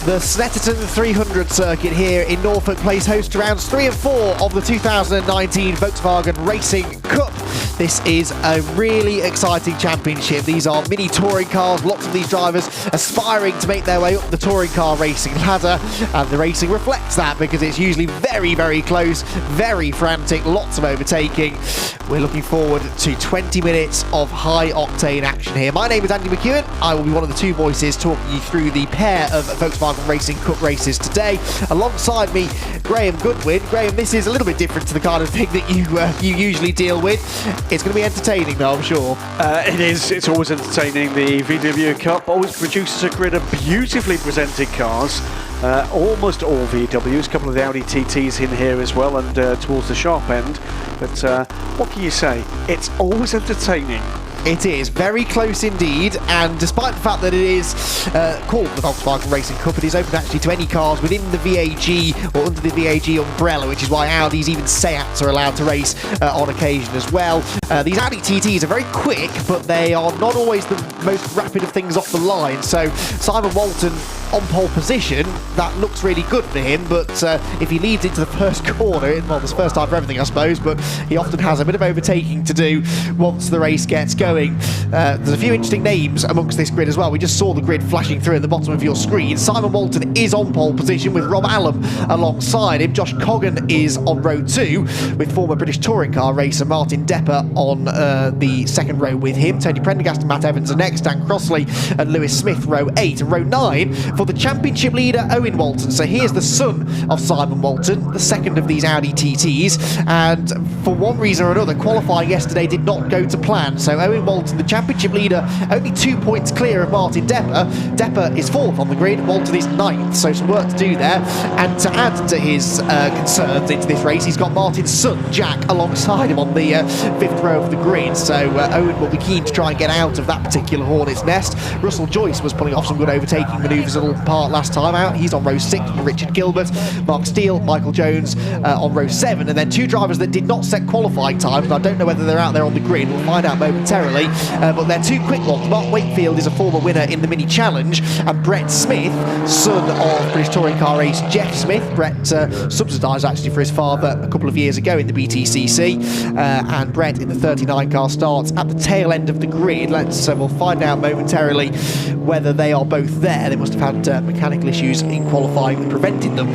The Snetterton 300 circuit here in Norfolk plays host to rounds 3 and 4 of the 2019 Volkswagen Racing Cup. This is a really exciting championship. These are mini touring cars, lots of these drivers aspiring to make their way up the touring car racing ladder, and the racing reflects that because it's usually very, very close, very frantic, lots of overtaking. We're looking forward to 20 minutes of high-octane action here. My name is Andy McEwen. I will be one of the two voices talking you through the pair of Volkswagen Racing Cup races today. Alongside me, Graham Goodwin. Graham, this is a little bit different to the kind of thing that you usually deal with. It's going to be entertaining, though, I'm sure. It is. It's always entertaining. The VW Cup always produces a grid of beautifully presented cars. Almost all VWs, a couple of the Audi TTs in here as well, and towards the sharp end. But what can you say? It's always entertaining. It is very close indeed, and despite the fact that it is called the Volkswagen Racing Cup, it is open actually to any cars within the VAG or under the VAG umbrella, which is why Audis, even Seats, are allowed to race on occasion as well. These Audi TTs are very quick, but they are not always the most rapid of things off the line. So Simon Walton on pole position, that looks really good for him, but if he leads into the first corner, well, there's first time for everything, I suppose, but he often has a bit of overtaking to do once the race gets going. There's a few interesting names amongst this grid as well. We just saw the grid flashing through at the bottom of your screen. Simon Walton is on pole position with Rob Allam alongside him. Josh Coggan is on row 2 with former British touring car racer Martin Depper on the second row with him. Tony Prendergast and Matt Evans are next, Dan Crossley and Lewis Smith row 8, and row 9 for the championship leader Owen Walton. So here's the son of Simon Walton, the second of these Audi TTs, and for one reason or another qualifying yesterday did not go to plan. So Owen Walton, the championship leader, only 2 points clear of Martin Depper. Depper is 4th on the grid, Walton is 9th, so some work to do there. And to add to his concerns into this race, he's got Martin's son Jack alongside him on the 5th row of the grid, so Owen will be keen to try and get out of that particular hornet's nest. Russell Joyce was pulling off some good overtaking manoeuvres at part last time out. He's on row 6 with Richard Gilbert, Mark Steele, Michael Jones on row 7, and then 2 drivers that did not set qualifying times, and I don't know whether they're out there on the grid, we'll find out momentarily, but they're 2 quick ones. Mark Wakefield is a former winner in the Mini Challenge, and Brett Smith, son of British touring car race Jeff Smith. Brett subsidised actually for his father a couple of years ago in the BTCC, and Brett in the 39 car starts at the tail end of the grid. We'll find out momentarily whether they are both there. They must have had mechanical issues in qualifying that prevented them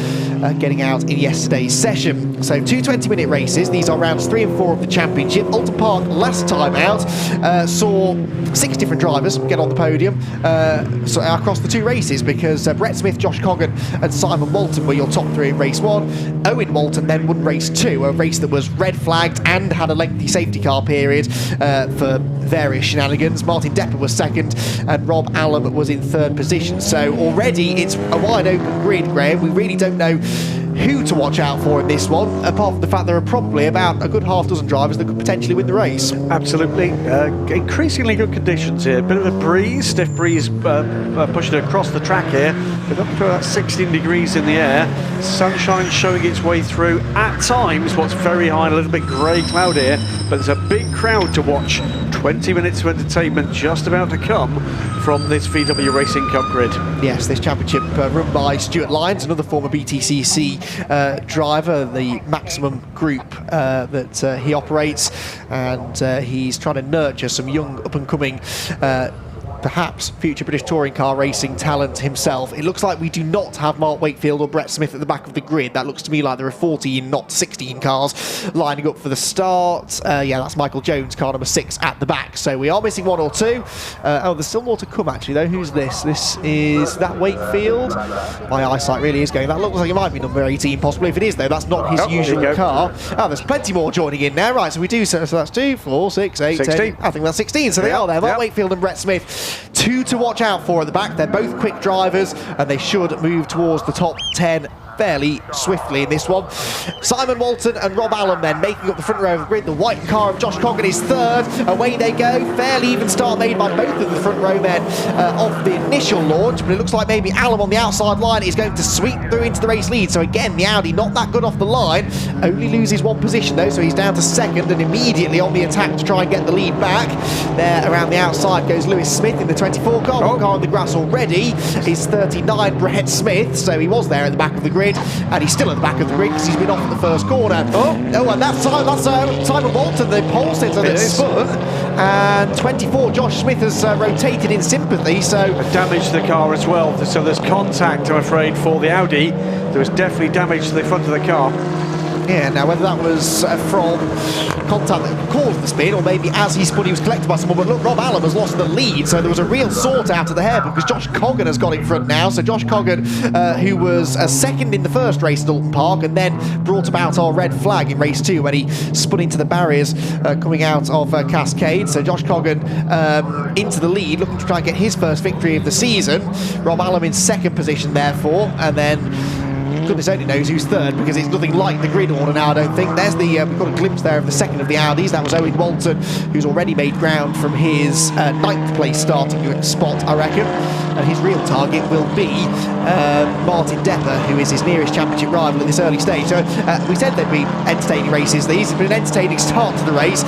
getting out in yesterday's session. So 2 20-minute races. These are rounds 3 and 4 of the championship. Alton Park last time out saw 6 different drivers get on the podium across the 2 races, because Brett Smith, Josh Coggan and Simon Walton were your top 3 in race 1. Owen Walton then won race 2, a race that was red flagged and had a lengthy safety car period for various shenanigans. Martin Depper was 2nd and Rob Allam was in 3rd position. So already it's a wide open grid, Graham. We really don't know who to watch out for in this one, apart from the fact there are probably about a good half dozen drivers that could potentially win the race. Absolutely. Increasingly good conditions here. Bit of a breeze, stiff breeze pushing across the track here. But up to about 16 degrees in the air. Sunshine showing its way through. At times, what's very high, a little bit grey cloud here, but there's a big crowd to watch. 20 minutes of entertainment just about to come from this VW Racing Cup grid. Yes, this championship run by Stuart Lyons, another former BTCC driver, the Maximum group that he operates, and he's trying to nurture some young up-and-coming perhaps future British touring car racing talent himself. It looks like we do not have Mark Wakefield or Brett Smith at the back of the grid. That looks to me like there are 14, not 16 cars lining up for the start. Yeah, that's Michael Jones, car number 6 at the back. So we are missing 1 or 2. Oh, there's still more to come actually though. Who's this? This is that Wakefield. My eyesight really is going. That looks like it might be number 18 possibly. If it is though, that's not his usual car. Oh, there's plenty more joining in now. Right, so we do, so that's 2, 4, 6, 8, 10. I think that's 16. So they are there. Mark Wakefield and Brett Smith Two to watch out for at the back. They're both quick drivers, and they should move towards the top 10 fairly swiftly in this one. Simon Walton and Rob Allen then making up the front row of the grid. The white car of Josh Coggan is third. Away they go. Fairly even start made by both of the front row men of the initial launch, but it looks like maybe Allen on the outside line is going to sweep through into the race lead. So again, the Audi not that good off the line. Only loses one position though, so he's down to second and immediately on the attack to try and get the lead back. There around the outside goes Lewis Smith in the 24 car. One car on the grass already is 39 Brett Smith, so he was there at the back of the grid, and he's still at the back of the grid because he's been off at the first corner. And that's Simon Walton, the pole sitter that spun, and 24 Josh Smith has rotated in sympathy, so damaged the car as well. So there's contact, I'm afraid, for the Audi. There was definitely damage to the front of the car. Yeah, now whether that was from contact that caused the spin, or maybe as he spun he was collected by someone, but look, Rob Allen has lost the lead, so there was a real sort out of the hair because Josh Coggan has got in front now. So Josh Coggan, who was second in the first race at Alton Park and then brought about our red flag in race 2 when he spun into the barriers coming out of Cascade. So Josh Coggan into the lead, looking to try and get his first victory of the season. Rob Allen in second position therefore, and then goodness only knows who's third, because it's nothing like the grid order now, I don't think. There's the we've got a glimpse there of the second of the Audis. That was Owen Walton, who's already made ground from his 9th place starting spot, I reckon. And his real target will be Martin Depper, who is his nearest championship rival at this early stage. So we said there'd be entertaining races. These have been an entertaining start to the race.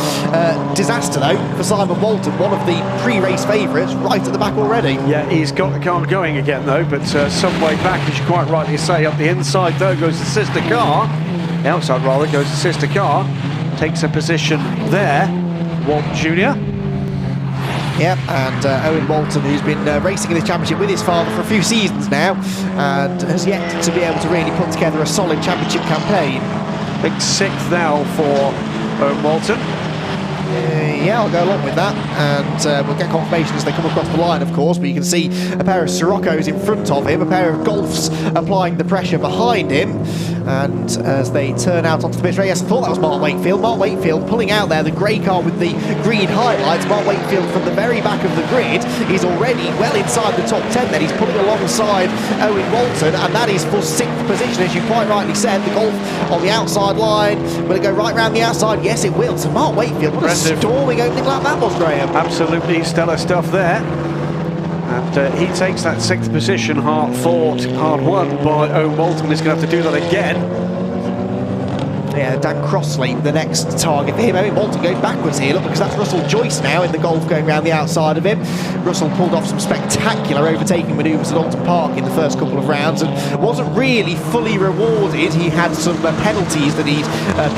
Disaster though for Simon Walton, one of the pre-race favourites, right at the back already. Yeah, he's got the car going again though, but some way back, as you quite rightly say. Up the inside though goes the sister car. The outside rather goes the sister car. Takes a position there, Walton Jr. Yep, and Owen Walton, who's been racing in this championship with his father for a few seasons now, and has yet to be able to really put together a solid championship campaign. Big 6th now for Owen Walton. Yeah, I'll go along with that, and we'll get confirmation as they come across the line, of course, but you can see a pair of Siroccos in front of him, a pair of Golfs applying the pressure behind him, and as they turn out onto the pit straight, yes, I thought that was Mark Wakefield. Mark Wakefield pulling out there, the grey car with the green highlights. Mark Wakefield from the very back of the grid is already well inside the top 10 then. He's pulling alongside Owen Walton, and that is for 6th position, as you quite rightly said. The Golf on the outside line. Will it go right round the outside? Yes, it will. So Mark Wakefield, what a storming opening lap that was, Graham. Absolutely stellar stuff there. And he takes that 6th position, hard fought, hard won by Owen Walton. He's going to have to do that again. Yeah, Dan Crossley, the next target for him. Owen Walton going backwards here, look, because that's Russell Joyce now in the Golf going around the outside of him. Russell pulled off some spectacular overtaking manoeuvres at Alton Park in the first couple of rounds and wasn't really fully rewarded. He had some penalties that he'd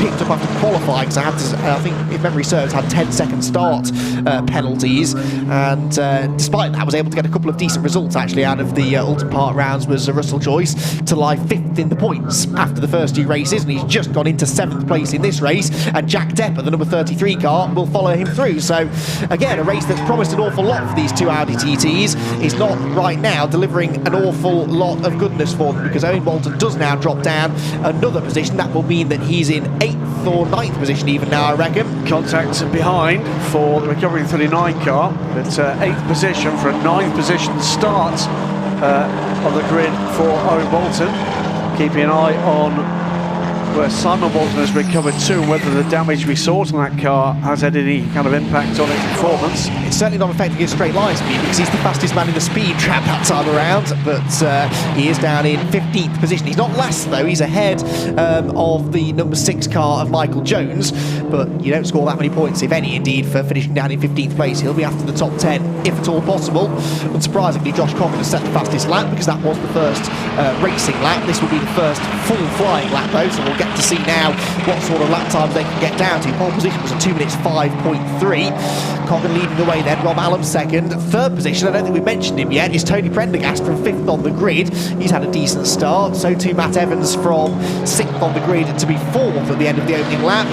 picked up after qualifying, so I think, if memory serves, had 10-second start penalties, and despite that was able to get a couple of decent results actually out of the Alton Park rounds. Was Russell Joyce to lie 5th in the points after the first 2 races, and he's just gone into 7th place in this race, and Jack Depper, the number 33 car, will follow him through. So again, a race that's promised an awful lot for these 2 Audi TTs is not right now delivering an awful lot of goodness for them, because Owen Walton does now drop down another position. That will mean that he's in 8th or 9th position even now, I reckon. Contacts behind for the recovering 39 car, but 8th position for a 9th position start on the grid for Owen Walton. Keeping an eye on where Simon Walton has recovered too, and whether the damage we saw to that car has had any kind of impact on its performance. It's certainly not affecting his straight line speed, because he's the fastest man in the speed trap that time around, but he is down in 15th position. He's not last though, he's ahead of the number 6 car of Michael Jones, but you don't score that many points, if any indeed, for finishing down in 15th place. He'll be after the top 10 if at all possible. Unsurprisingly, Josh Coggan has set the fastest lap, because that was the first racing lap. This will be the first full flying lap though, so we'll get to see now what sort of lap times they can get down to. Pole position was a 2 minutes 5.3. Coggan leading the way then, Rob Allen second. 3rd position, I don't think we mentioned him yet, is Tony Prendergast from 5th on the grid. He's had a decent start. So too Matt Evans from 6th on the grid to be 4th at the end of the opening lap.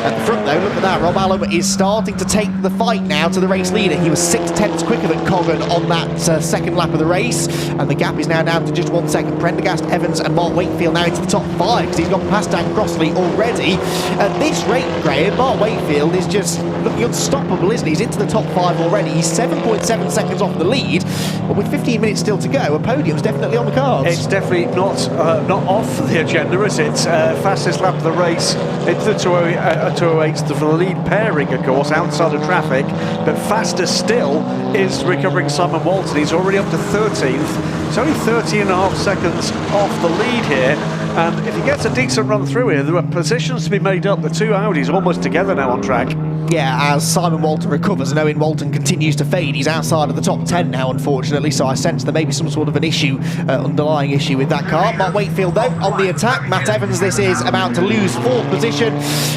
At the front though, look at that, Rob Allam is starting to take the fight now to the race leader. He was 6/10 quicker than Coggan on that second lap of the race, and the gap is now down to just 1 second. Prendergast, Evans and Mark Wakefield now into the top 5 because he's gone past Dan Crossley already. At this rate, Graham, Mark Wakefield is just looking unstoppable, isn't he? He's into the top 5 already. He's 7.7 seconds off the lead, but with 15 minutes still to go, a podium's definitely on the cards. It's definitely not off the agenda, is it? Fastest lap of the race into the 208's the lead pairing, of course, outside of traffic, but faster still is recovering Simon Walton. He's already up to 13th. It's only 13.5 seconds off the lead here, and if he gets a decent run through here, there are positions to be made up. The two Audis almost together now on track. Yeah, as Simon Walton recovers and Owen Walton continues to fade, he's outside of the top 10 now, unfortunately, so I sense there may be some sort of an issue, underlying issue with that car. Mark Wakefield, though, on the attack. Matt Evans, this is about to lose 4th position,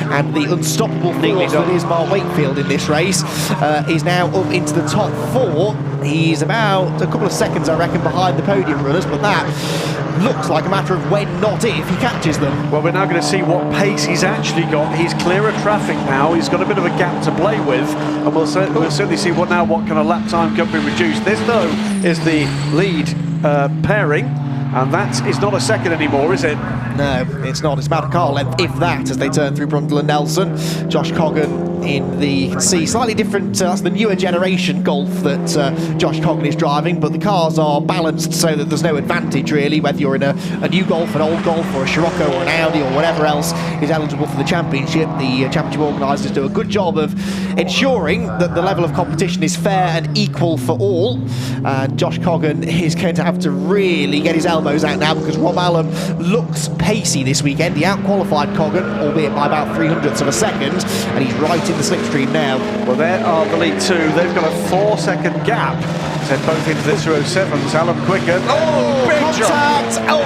and the unstoppable force that is Mark Wakefield in this race is now up into the top 4. He's about a couple of seconds, I reckon, behind the podium runners, but that looks like a matter of when, not if, he catches them. Well, we're now going to see what pace he's actually got. He's clear of traffic now. He's got a bit of a gap to play with, and we'll certainly see what kind of lap time can be reduced. This, though, is the lead pairing, and that is not a second anymore, is it? No, it's not. It's about a car length, if that, as they turn through Brundle and Nelson. Josh Coggan in the, you can see, slightly different, that's the newer generation Golf that Josh Coggan is driving, but the cars are balanced so that there's no advantage, really, whether you're in a new Golf, an old Golf, or a Scirocco, or an Audi, or whatever else is eligible for the championship. The championship organisers do a good job of ensuring that the level of competition is fair and equal for all. And Josh Coggan is going to have to really get his elbows out now, because Rob Allam looks pacey this weekend. He out-qualified Coggan, albeit by about 300ths of a second, and he's right in the slipstream now. Well, there are the lead two. They've got a 4-second gap. They're both into the 207s. Allam quicker. Oh, big contact! Shot. Oh,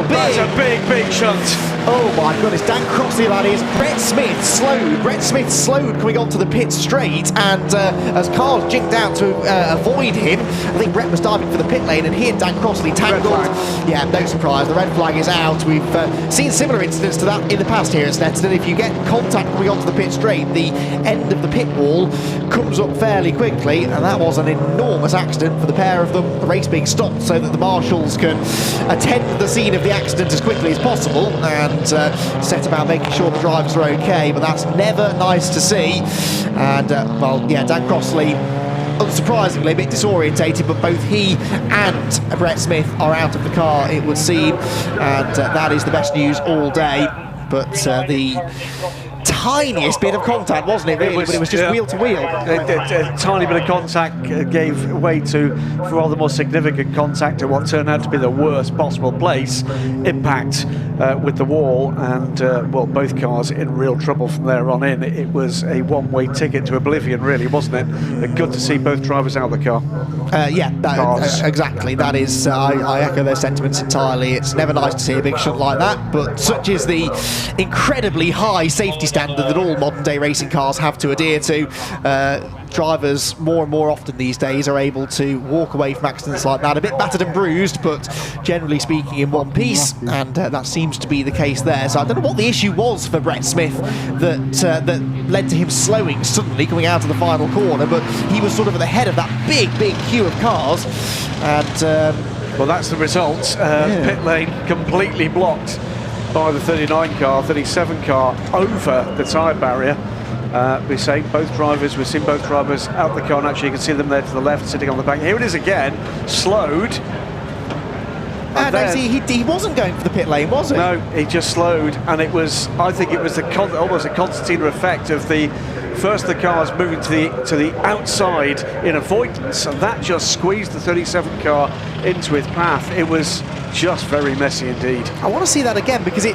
that's a big shot. Oh my goodness, Dan Crossley, that is. Brett Smith slowed coming onto the pit straight, and as cars jinked out to avoid him, I think Brett was diving for the pit lane, and he and Dan Crossley tangled. Yeah, no surprise, the red flag is out. We've seen similar incidents to that in the past here at Snetterton. If you get contact coming onto the pit straight, the end of the pit wall comes up fairly quickly, and that was an enormous accident for the pair of them. The race being stopped so that the marshals can attend the scene of the accident as quickly as possible, and set about making sure the drivers are okay, but that's never nice to see. And well, yeah, Dan Crossley, unsurprisingly, a bit disorientated, but both he and Brett Smith are out of the car, it would seem, and that is the best news all day. But the tiniest bit of contact, wasn't it, really? But it was just wheel to wheel. A tiny bit of contact gave way to rather more significant contact at what turned out to be the worst possible place. Impact with the wall, and well, both cars in real trouble from there on in. It was a one-way ticket to oblivion, really, wasn't it? Good to see both drivers out of the car. Yeah, exactly. That is, I echo their sentiments entirely. It's never nice to see a big shunt like that, but such is the incredibly high safety standard that all modern day racing cars have to adhere to. Drivers more and more often these days are able to walk away from accidents like that, a bit battered and bruised, but generally speaking in one piece, and that seems to be the case there. So I don't know what the issue was for Brett Smith that led to him slowing suddenly coming out of the final corner, but he was sort of at the head of that big queue of cars, and well, that's the result. Pit lane completely blocked by the 39 car, 37 car over the tyre barrier. We've seen both drivers out the car, and actually you can see them there to the left sitting on the back. Here it is again, slowed. And no, he wasn't going for the pit lane, was he? No, he just slowed, and it was, I think it was almost a concertina effect of the cars moving to the outside in avoidance, and that just squeezed the 37 car into its path. It was just very messy indeed. I want to see that again, because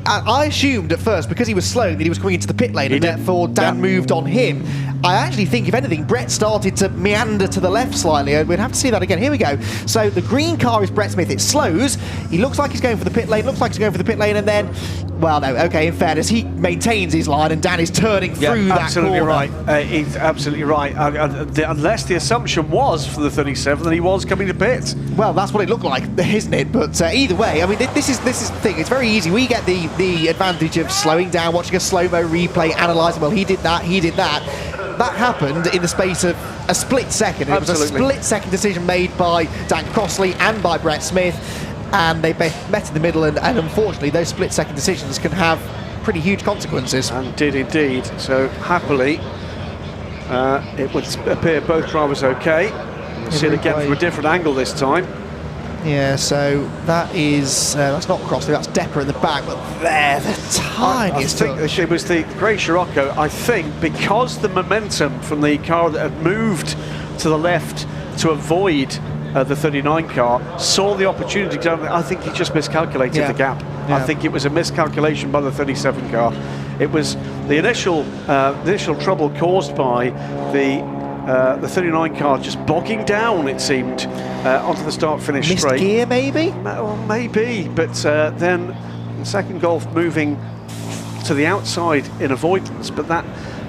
I assumed at first, because he was slow, that he was coming into the pit lane, and therefore Dan moved on him. I actually think, if anything, Brett started to meander to the left slightly. We'd have to see that again. Here we go. So the green car is Brett Smith. It slows. He looks like he's going for the pit lane. Looks like he's going for the pit lane, and then, well, no, okay, in fairness, he maintains his line, and Dan is turning through that absolutely corner. right. He's absolutely right. Unless the assumption was for the 37 that he was coming to pit. Well, that's what it looked like, isn't it? But either way, I mean, this is the thing. It's very easy. We get the advantage of slowing down, watching a slow-mo replay, analysing, well, he did that, he did that. That happened in the space of a split second. It was a split-second decision made by Dan Crossley and by Brett Smith, and they met in the middle, and unfortunately, those split-second decisions can have pretty huge consequences. And did indeed. So, happily, it would appear both drivers okay. We'll see it again from a different angle this time. Yeah, so that is, that's not Crossley, that's Depper in the back, but there, the tiniest touch. I think it was the Grey Scirocco, I think, because the momentum from the car that had moved to the left to avoid the 39 car, saw the opportunity. I think he just miscalculated the gap. I think it was a miscalculation by the 37 car. It was the initial trouble caused by the 39 car just bogging down, it seemed, onto the start-finish straight. Missed gear, maybe? Well, maybe, but then the second Golf moving to the outside in avoidance, but that,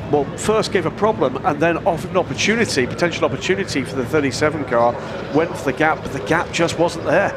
well, first gave a problem and then offered an opportunity, potential opportunity for the 37 car, went for the gap, but the gap just wasn't there.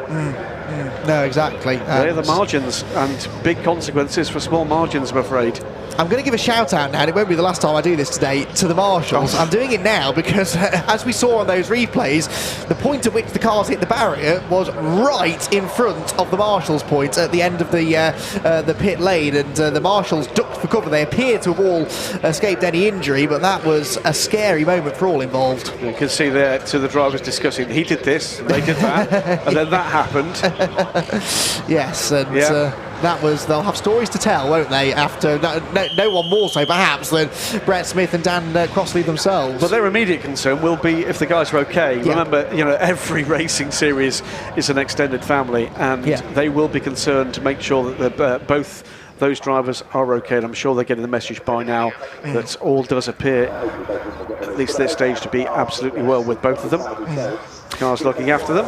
No, exactly. They're the margins, and big consequences for small margins, I'm afraid. I'm going to give a shout out now, and it won't be the last time I do this today, to the marshals. I'm doing it now because, as we saw on those replays, the point at which the cars hit the barrier was right in front of the marshals' point at the end of the pit lane, and the marshals ducked for cover. They appear to have all escaped any injury, but that was a scary moment for all involved. You can see there to the drivers discussing, he did this, they did that, and then that happened. Yes, and they'll have stories to tell, won't they, after no one more so perhaps than Brett Smith and Dan Crossley themselves. But their immediate concern will be if the guys are okay. Remember, every racing series is an extended family, and they will be concerned to make sure that both those drivers are okay, and I'm sure they're getting the message by now that all does appear, at least at this stage, to be absolutely well with both of them. Cars looking after them.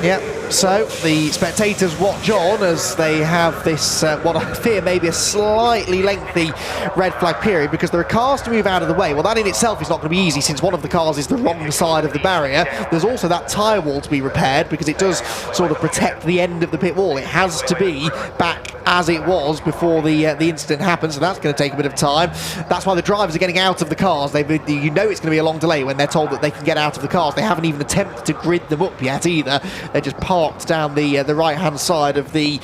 Yep, so the spectators watch on as they have this, what I fear may be a slightly lengthy red flag period, because there are cars to move out of the way. Well, that in itself is not going to be easy, since one of the cars is the wrong side of the barrier. There's also that tyre wall to be repaired, because it does sort of protect the end of the pit wall. It has to be back as it was before the incident happened, so that's going to take a bit of time. That's why the drivers are getting out of the cars. It's going to be a long delay when they're told that they can get out of the cars. They haven't even attempted to grid them up yet either. They're just parked down the right-hand side of the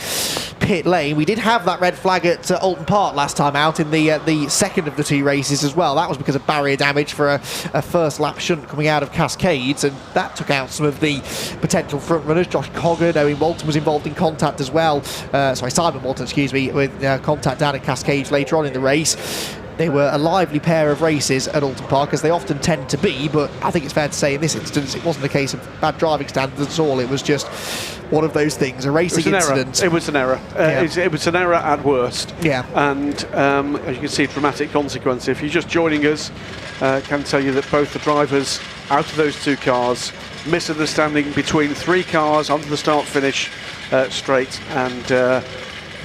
pit lane. We did have that red flag at Alton Park last time out in the second of the two races as well. That was because of barrier damage for a first lap shunt coming out of Cascades, and that took out some of the potential front runners. Josh Coggan, Owen Walton was involved in contact as well. Simon Walton, excuse me, with contact down at Cascades later on in the race. They were a lively pair of races at Alton Park, as they often tend to be, but I think it's fair to say in this instance it wasn't a case of bad driving standards at all. It was just one of those things, a racing incident. It was an error. It was an error at worst. Yeah. And as you can see, dramatic consequence. If you're just joining us, I can tell you that both the drivers out of those two cars, misunderstanding between three cars onto the start-finish straight, and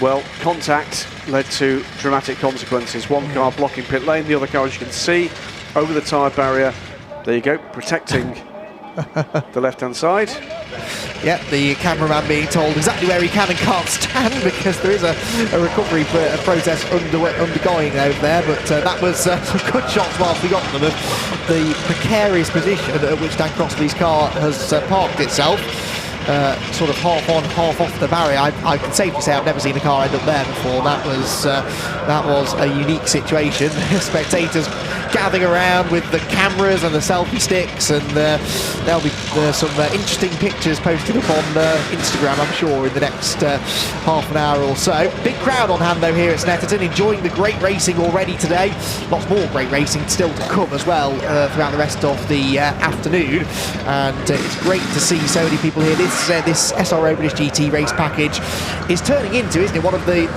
well, contact led to dramatic consequences. One car blocking pit lane, the other car, as you can see, over the tyre barrier. There you go, protecting the left-hand side. Yep, the cameraman being told exactly where he can and can't stand, because there is a recovery process undergoing over there. But that was some good shots whilst we got them of the precarious position at which Dan Crossley's car has parked itself. Sort of half on, half off the barrier. I can safely say I've never seen a car end up there before. That was a unique situation. Spectators gathering around with the cameras and the selfie sticks, and there'll be some interesting pictures posted up on Instagram, I'm sure, in the next half an hour or so. Big crowd on hand though here at Snetterton, enjoying the great racing already today. Lots more great racing still to come as well throughout the rest of the afternoon, and it's great to see so many people here. This this SRO British GT race package is turning into, isn't it, one of the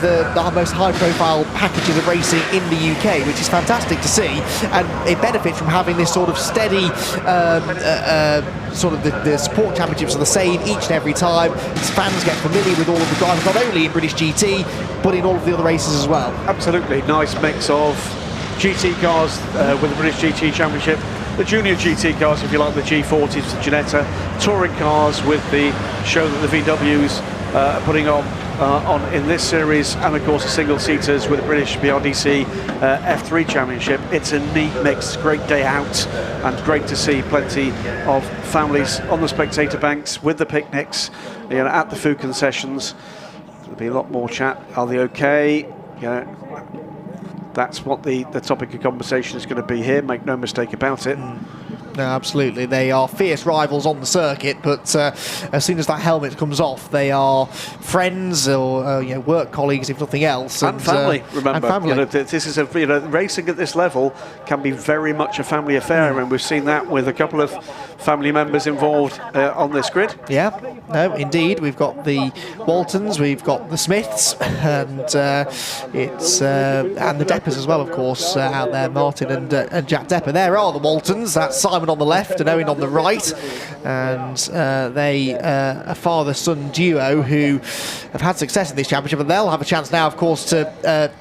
most high-profile packages of racing in the UK, which is fantastic to see, and it benefits from having this sort of steady sort of the support championships are the same each and every time. Its fans get familiar with all of the drivers, not only in British GT, but in all of the other races as well. Absolutely, nice mix of GT cars with the British GT Championship, the junior GT cars, if you like, the G40s, the Ginetta, touring cars with the show that the VWs are putting on in this series, and of course the single-seaters with the British BRDC F3 Championship. It's a neat mix, great day out, and great to see plenty of families on the spectator banks with the picnics, you know, at the food concessions. There'll be a lot more chat. Are they okay? You know, that's what the topic of conversation is going to be here, make no mistake about it. No, absolutely. They are fierce rivals on the circuit, but as soon as that helmet comes off, they are friends or you know, work colleagues, if nothing else. And family, remember. And family. You know, this is racing at this level can be very much a family affair, and we've seen that with a couple of family members involved on this grid. Yeah, no, indeed. We've got the Waltons, we've got the Smiths, and it's and the Deppers as well, of course, out there. Martin and Jack Depper. There are the Waltons. That's Simon on the left and Owen on the right, and they a father-son duo who have had success in this championship, and they'll have a chance now, of course, to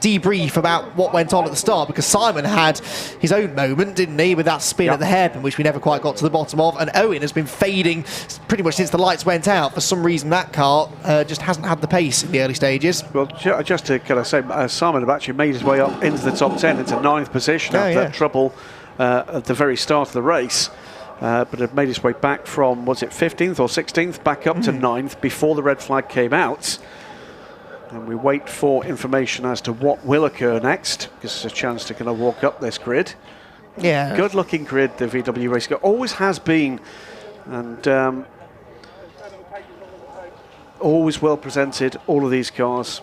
debrief about what went on at the start, because Simon had his own moment, didn't he, with that spin at the hairpin, which we never quite got to the bottom of, and Owen has been fading pretty much since the lights went out. For some reason, that car just hasn't had the pace in the early stages. Well, just to kind of say, Simon had actually made his way up into the top 10, into 9th position after that trouble at the very start of the race, but had made his way back from, was it 15th or 16th, back up to 9th before the red flag came out. And we wait for information as to what will occur next. Gives us a chance to kind of walk up this grid. Yeah. Good looking grid, the VW race car. Always has been, and always well presented, all of these cars.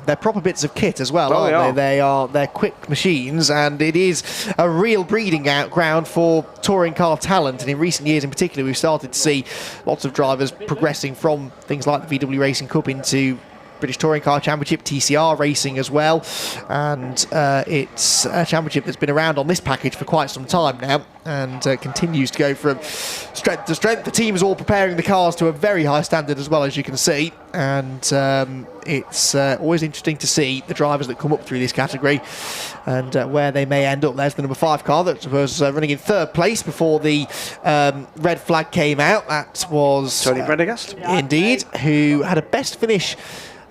They're proper bits of kit as well, aren't they? They're quick machines, and it is a real breeding ground for touring car talent. And in recent years in particular, we've started to see lots of drivers progressing from things like the VW Racing Cup into British Touring Car Championship, TCR racing as well, and it's a championship that's been around on this package for quite some time now, and continues to go from strength to strength. The team is all preparing the cars to a very high standard as well, as you can see, and it's always interesting to see the drivers that come up through this category and where they may end up. There's the number 5 car that was running in 3rd place before the red flag came out. That was Tony Prendergast, indeed, who had a best finish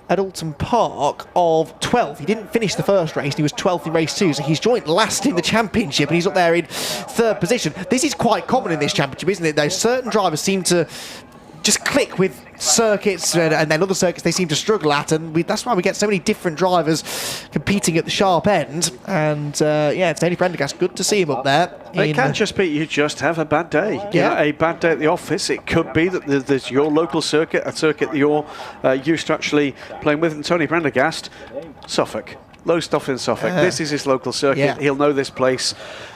at Alton Park of 12th. He didn't finish the first race, he was 12th in race 2, so he's joined last in the championship, and he's up there in 3rd position. This is quite common in this championship, isn't it, though? Certain drivers seem to just click with circuits, and then other circuits they seem to struggle at, and that's why we get so many different drivers competing at the sharp end. And yeah, Tony Prendergast, good to see him up there. It can't just be you just have a bad day. Yeah. You know, a bad day at the office. It could be that there's your local circuit, a circuit that you're used to actually playing with. And Tony Prendergast, Suffolk. Lowestoft in Suffolk. This is his local circuit. Yeah. He'll know this place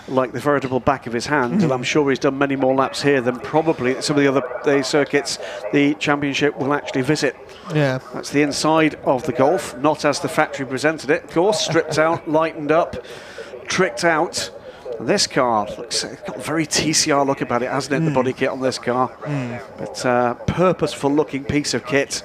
like the veritable back of his hand, and I'm sure he's done many more laps here than probably some of the other circuits the championship will actually visit. Yeah, that's the inside of the Golf, not as the factory presented it, of course. Stripped out, lightened up, tricked out. And this car looks, it's got a very TCR look about it, hasn't it? The body kit on this car, but purposeful looking piece of kit.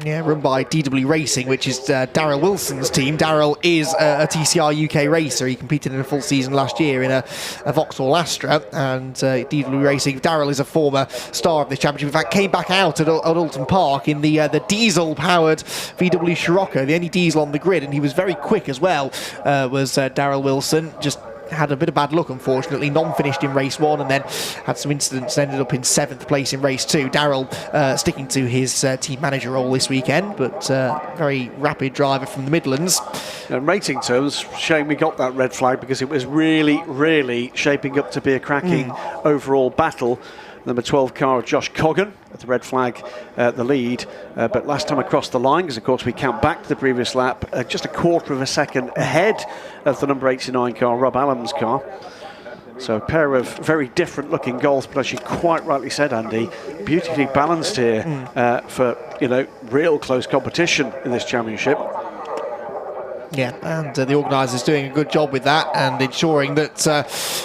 Yeah, run by DW Racing, which is Daryl Wilson's team. Daryl is a TCR UK racer. He competed in a full season last year in a Vauxhall Astra, and DW Racing. Daryl is a former star of this championship. In fact, came back out at Alton Park in the diesel-powered VW Scirocco, the only diesel on the grid, and he was very quick as well. Was Daryl Wilson. Just had a bit of bad luck, unfortunately. Non-finished in race 1, and then had some incidents, ended up in 7th place in race 2. Daryl sticking to his team manager role this weekend, but very rapid driver from the Midlands. In rating terms, shame we got that red flag, because it was really, really shaping up to be a cracking overall battle. Number 12 car of Josh Coggan at the red flag, the lead, but last time across the line, because of course we count back to the previous lap, just a quarter of a second ahead of the number 89 car, Rob Allam's car. So a pair of very different looking goals, but as you quite rightly said, Andy, beautifully balanced here for, you know, real close competition in this championship. Yeah, and the organisers doing a good job with that and ensuring that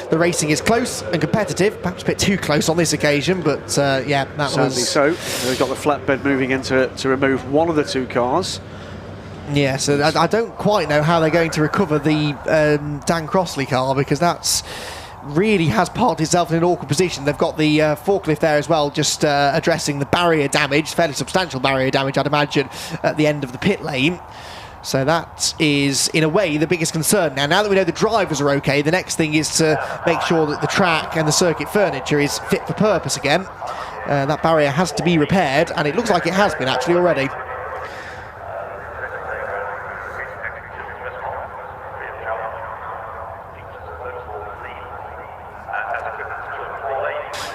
the racing is close and competitive. Perhaps a bit too close on this occasion, but yeah, that Sadly was... so. They've got the flatbed moving in to remove one of the two cars. Yeah, so I don't quite know how they're going to recover the Dan Crossley car, because that's really has parked itself in an awkward position. They've got the forklift there as well, just addressing the barrier damage, fairly substantial barrier damage, I'd imagine, at the end of the pit lane. So that is, in a way, the biggest concern. Now that we know the drivers are okay, the next thing is to make sure that the track and the circuit furniture is fit for purpose again. That barrier has to be repaired, and it looks like it has been actually already.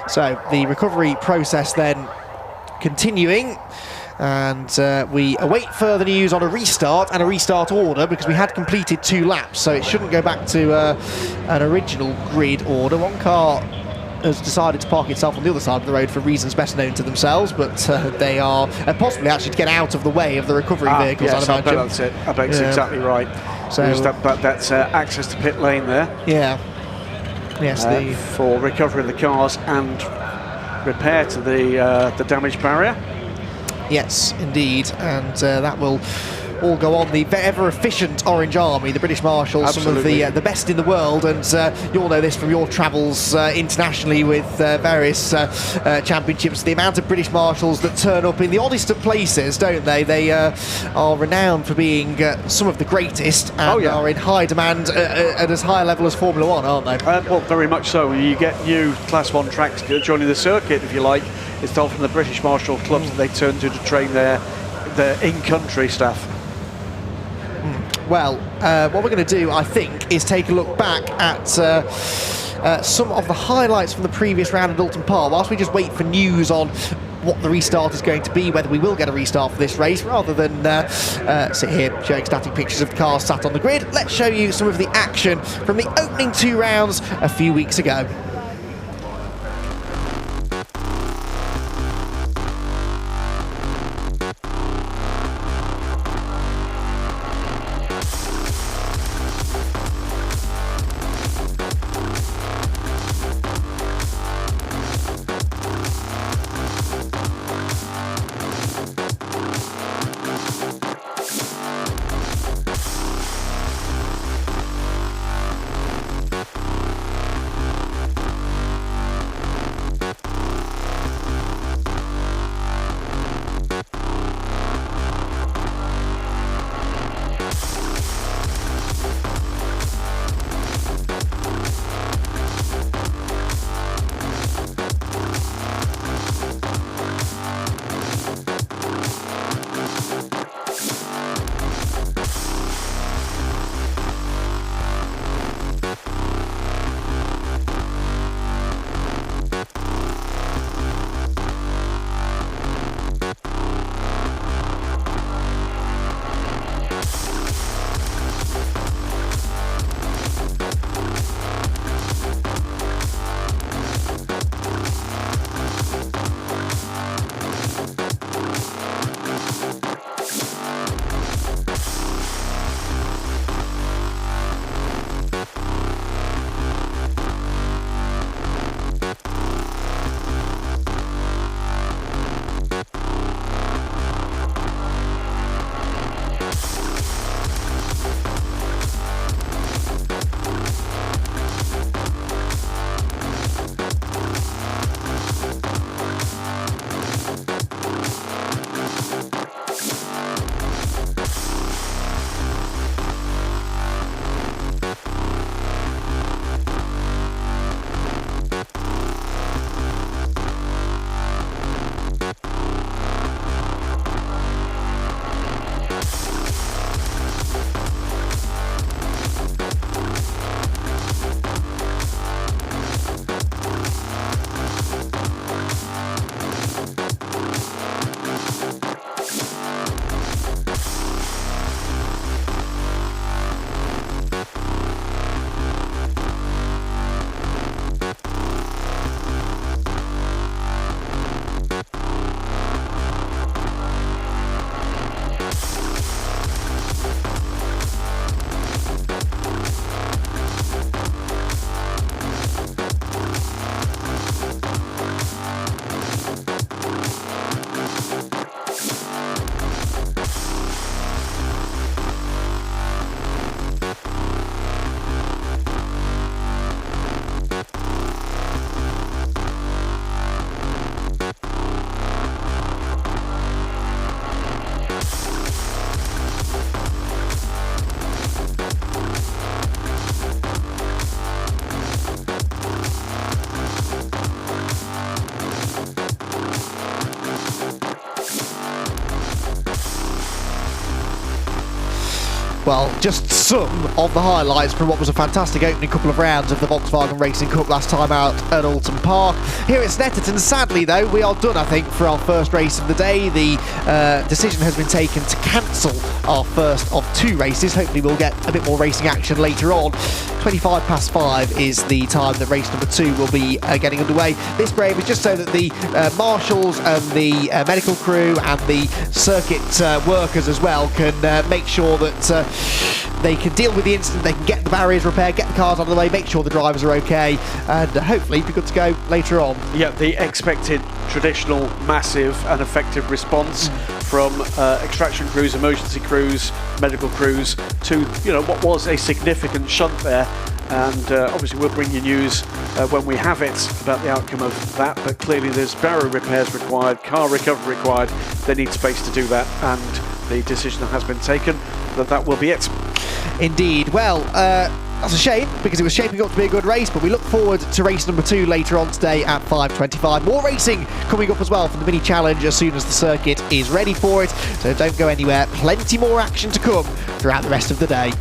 So the recovery process then continuing, and we await further news on a restart and a restart order, because we had completed 2 laps, so it shouldn't go back to an original grid order. One car has decided to park itself on the other side of the road for reasons best known to themselves, but they are possibly actually to get out of the way of the recovery vehicles. Yes, I bet that's it. I bet it's exactly right. So that's access to pit lane there. Yeah. Yes, for recovery of the cars and repair to the damaged barrier. Yes, indeed, and that will all go on. The ever efficient Orange Army, the British Marshals, Absolutely. some of the best in the world, and you all know this from your travels internationally with various championships. The amount of British Marshals that turn up in the oddest of places, don't they? They are renowned for being some of the greatest, and are in high demand at as high a level as Formula One, aren't they? Well, very much so. You get new Class 1 tracks joining the circuit, if you like. It's all from the British Marshal clubs that they turn to train their in-country staff. Well, what we're going to do, I think, is take a look back at some of the highlights from the previous round at Alton Park, whilst we just wait for news on what the restart is going to be, whether we will get a restart for this race, rather than sit here showing static pictures of the cars sat on the grid. Let's show you some of the action from the opening 2 rounds a few weeks ago. well, just some of the highlights from what was a fantastic opening couple of rounds of the Volkswagen Racing Cup last time out at Alton Park. Here at Snetterton, sadly though, we are done, I think, for our first race of the day. The decision has been taken to cancel our first of 2 races. Hopefully we'll get a bit more racing action later on. 5:25 is the time that race number 2 will be getting underway. This brave is just so that the marshals and the medical crew and the circuit workers as well can make sure that they can deal with the incident, they can get the barriers repaired, get the cars out of the way, make sure the drivers are okay, and hopefully be good to go later on. Yeah, the expected traditional massive and effective response from extraction crews, emergency crews, medical crews to what was a significant shunt there. And obviously we'll bring you news when we have it about the outcome of that, but clearly there's barrier repairs required, car recovery required. They need space to do that, and the decision has been taken that will be it. Indeed. Well, that's a shame, because it was shaping up to be a good race, but we look forward to race number 2 later on today at 5:25. More racing coming up as well from the mini challenge as soon as the circuit is ready for it, so don't go anywhere. Plenty more action to come throughout the rest of the day.